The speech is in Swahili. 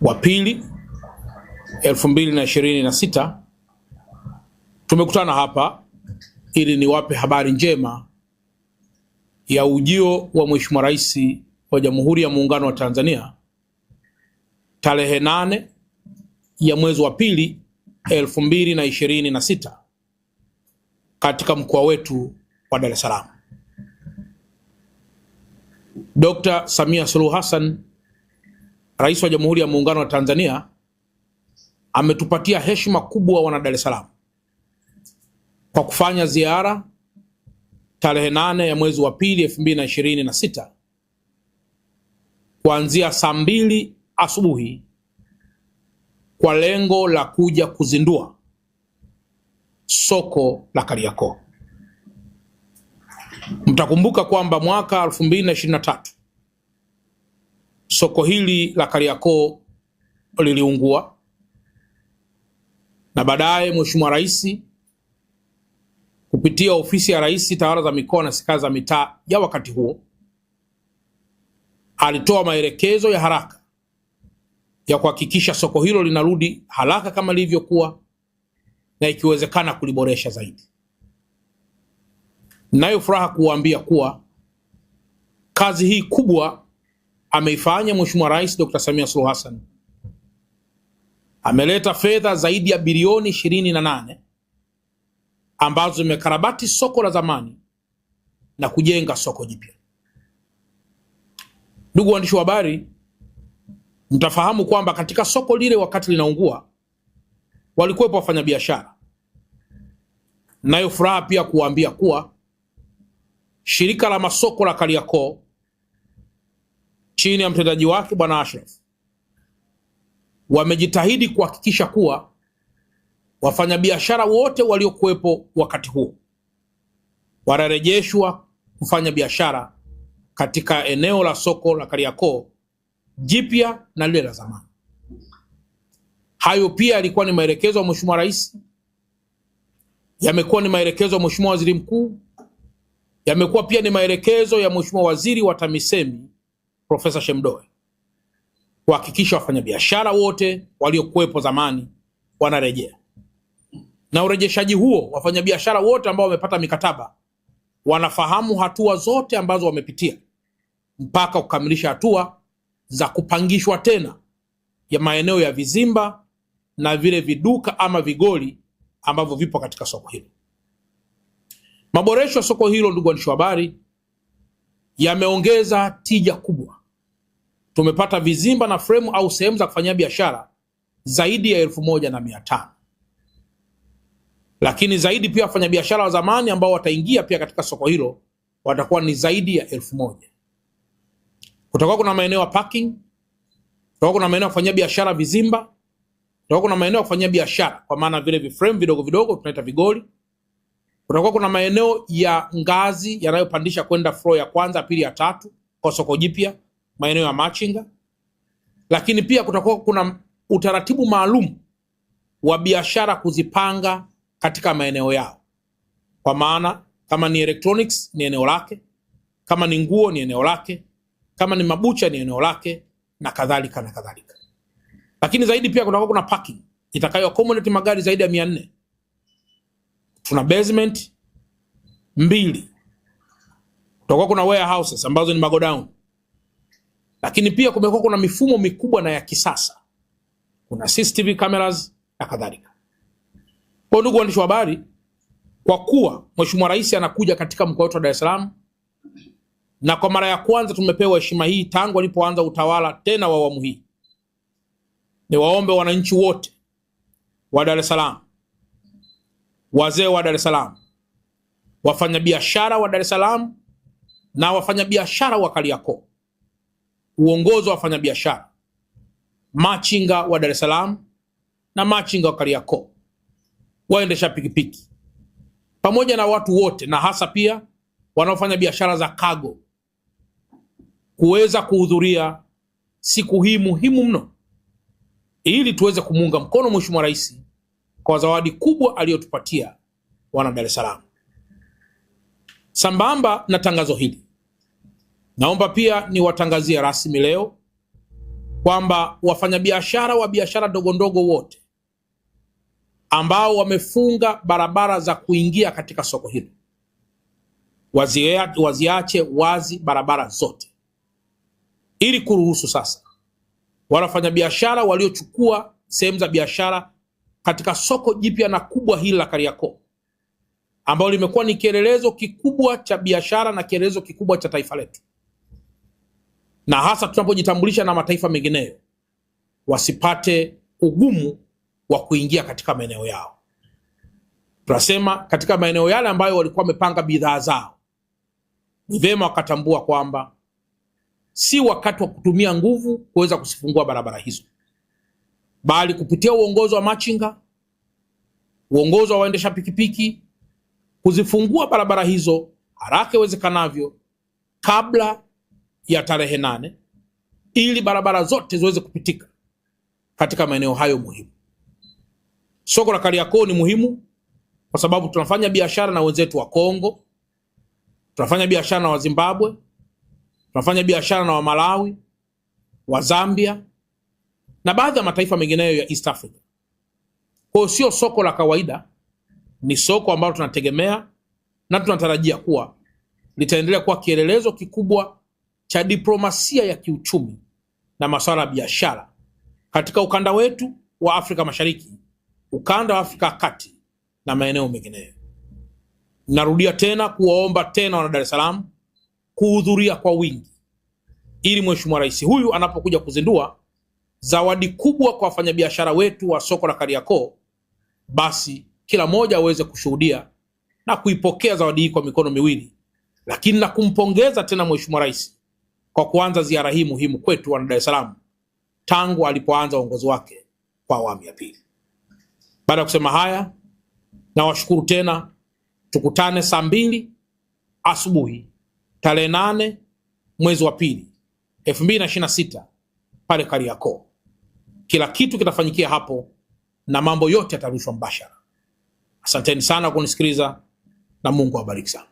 wa pili 2026 tumekutana hapa ili niwape habari njema ya ujio wa Mheshimiwa Rais wa Jamhuri ya Muungano wa Tanzania tarehe 8 ya mwezi wa pili 2026 katika mkoa wetu wa Dar es Salaam. Dr. Samia Suluhu Hassan, Rais wa Jamhuri ya Muungano wa Tanzania, ametupatia heshima kubwa wana Dar es Salaam kwa kufanya ziara tarehe 8 ya mwezi wa pili 2026 kuanzia saa 2 asubuhi kwa lengo la kuja kuzindua soko la Kariakoo. Mtakumbuka kwamba mwaka 2023 soko hili la Kariakoo liliungua na baadaye Mheshimiwa Rais kupitia ofisi ya Rais Tawala za Mikoa na Serikali za Mitaa ya wakati huo alitoa maelekezo ya haraka ya kuhakikisha soko hilo linarudi haraka kama lilivyokuwa na ikiwezekana kuliboresha zaidi. Nayo furaha kuwaambia kuwa kazi hii kubwa ameifanya Mheshimiwa Rais Dr. Samia Suluhu Hassan. Ameleta fedha zaidi ya bilioni 28 ambazo zimekarabati soko la zamani na kujenga soko jipya. Ndugu waandishi wa habari, mtafahamu kwamba katika soko lile wakati linaungua walikuwepo wafanyabiashara. Nayo furaha pia kuwaambia kuwa shirika la masoko la Kariakoo chini ya mtendaji wake Bwana Ashraf wamejitahidi kuhakikisha kuwa wafanyabiashara wote waliokuwepo wakati huo wanarejeshwa kufanya biashara katika eneo la soko la Kariakoo jipya na lile la zamani. Hayo pia yalikuwa ni maelekezo ya Mheshimiwa Rais, yamekuwa ni maelekezo ya Mheshimiwa Waziri Mkuu, yamekuwa pia ni maelekezo ya Mheshimiwa Waziri wa TAMISEMI Profesa Shemdoe kuhakikisha wafanyabiashara wote waliokuwepo zamani wanarejea. Na urejeshaji huo, wafanyabiashara wote ambao wamepata mikataba wanafahamu hatua zote ambazo wamepitia mpaka kukamilisha hatua za kupangishwa tena ya maeneo ya vizimba na vile viduka ama vigoli ambavyo vipo katika soko hilo. Maboresho ya soko hilo, ndugu waandishi wa habari, yameongeza tija kubwa. Tumepata vizimba na fremu au sehemu za kufanyia biashara zaidi ya 1500. Lakini zaidi pia wafanyabiashara wa zamani ambao wataingia pia katika soko hilo watakuwa ni zaidi ya 1000. Kutakuwa kuna maeneo ya parking, kutakuwa kuna maeneo ya kufanyia biashara vizimba, kutakuwa kuna maeneo ya kufanyia biashara kwa maana vile viframe vidogo vidogo tunaita vigoli. Kutakuwa kuna maeneo ya ngazi yanayopandisha kwenda floor ya kwanza, pili, ya tatu kwa soko jipya, maeneo ya machinga. Lakini pia kutakuwa kuna utaratibu maalum wa biashara kuzipanga katika maeneo yao. Kwa maana kama ni electronics ni eneo lake, kama ni nguo ni eneo lake, kama ni mabucha ni eneo lake na kadhalika na kadhalika. Lakini zaidi pia kutakuwa kuna parking itakayo accommodate magari zaidi ya 400. Tuna basement 2. Kutakuwa kuna warehouses ambazo ni magodown. Lakini pia kumekuwa kuna mifumo mikubwa na ya kisasa. Kuna CCTV cameras na kadhalika. Kwa ndugu waandishi wa habari, kwa kuwa Mheshimiwa Rais anakuja katika mkoa wetu wa Dar es Salaam na kwa mara ya kwanza tumepewa heshima hii tangu alipoanza utawala tena wa awamu hii, ni waombe wananchi wote wa Dar es Salaam, wazee wa Dar es Salaam, wafanyabiashara wa Dar es Salaam na wafanyabiashara wa Kariakoo, uongozi wa wafanyabiashara, machinga wa Dar es Salaam na machinga wa Kariakoo, waendesha pikipiki, pamoja na watu wote na hasa pia wanaofanya biashara za cargo kuweza kuhudhuria siku hii muhimu mno ili tuweze kumuunga mkono Mheshimiwa Rais kwa zawadi kubwa aliyotupatia wana Dar es Salaam. Sambamba na tangazo hili, naomba pia niwatangazie rasmi leo kwamba wafanyabiashara wa biashara ndogo ndogo wote ambao wamefunga barabara za kuingia katika soko hilo waziache wazi barabara zote, ili kuruhusu sasa wale wafanyabiashara waliochukua sehemu za biashara katika soko jipya na kubwa hili la Kariakoo, ambalo limekuwa ni kielelezo kikubwa cha biashara na kielelezo kikubwa cha taifa letu, na hasa tunapojitambulisha na mataifa mengineyo, wasipate ugumu wa kuingia katika maeneo yao. Tunasema katika maeneo yale ambayo walikuwa wamepanga bidhaa zao, ni vyema wakatambua kwamba si wakati wa kutumia nguvu kuweza kusifungua barabara hizo, bali kupitia uongozi wa machinga, uongozi wa waendesha pikipiki, kuzifungua barabara hizo haraka iwezekanavyo kabla ya tarehe 8, ili barabara zote ziweze kupitika katika maeneo hayo muhimu. Soko la Kariakoo ni muhimu kwa sababu tunafanya biashara na wenzetu wa Kongo, tunafanya biashara na wa Zimbabwe, tunafanya biashara na wa Malawi, wa Zambia na baadhi ya mataifa mengineyo ya East Africa. Kwa hiyo sio soko la kawaida, ni soko ambalo tunategemea na tunatarajia kuwa litaendelea kuwa kielelezo kikubwa cha diplomasia ya kiuchumi na masuala ya biashara katika ukanda wetu wa Afrika Mashariki, ukanda wa Afrika Kati na maeneo mengineyo. Narudia tena kuwaomba tena wana Dar es Salaam kuhudhuria kwa wingi, ili Mheshimiwa Rais huyu anapokuja kuzindua zawadi kubwa kwa wafanyabiashara wetu wa soko la Kariakoo, basi kila mmoja aweze kushuhudia na kuipokea zawadi hii kwa mikono miwili, lakini na kumpongeza tena Mheshimiwa Rais kwa kuanza ziara hii muhimu kwetu wana Dar es Salaam tangu alipoanza uongozi wake kwa awamu ya pili. Baada ya kusema haya, na washukuru tena. Tukutane saa 2 asubuhi tarehe 8 mwezi wa pili 2026 pale Kariakoo. Kila kitu kitafanyikia hapo na mambo yote yatarushwa mbashara. Asanteni sana kunisikiliza na Mungu awabariki sana.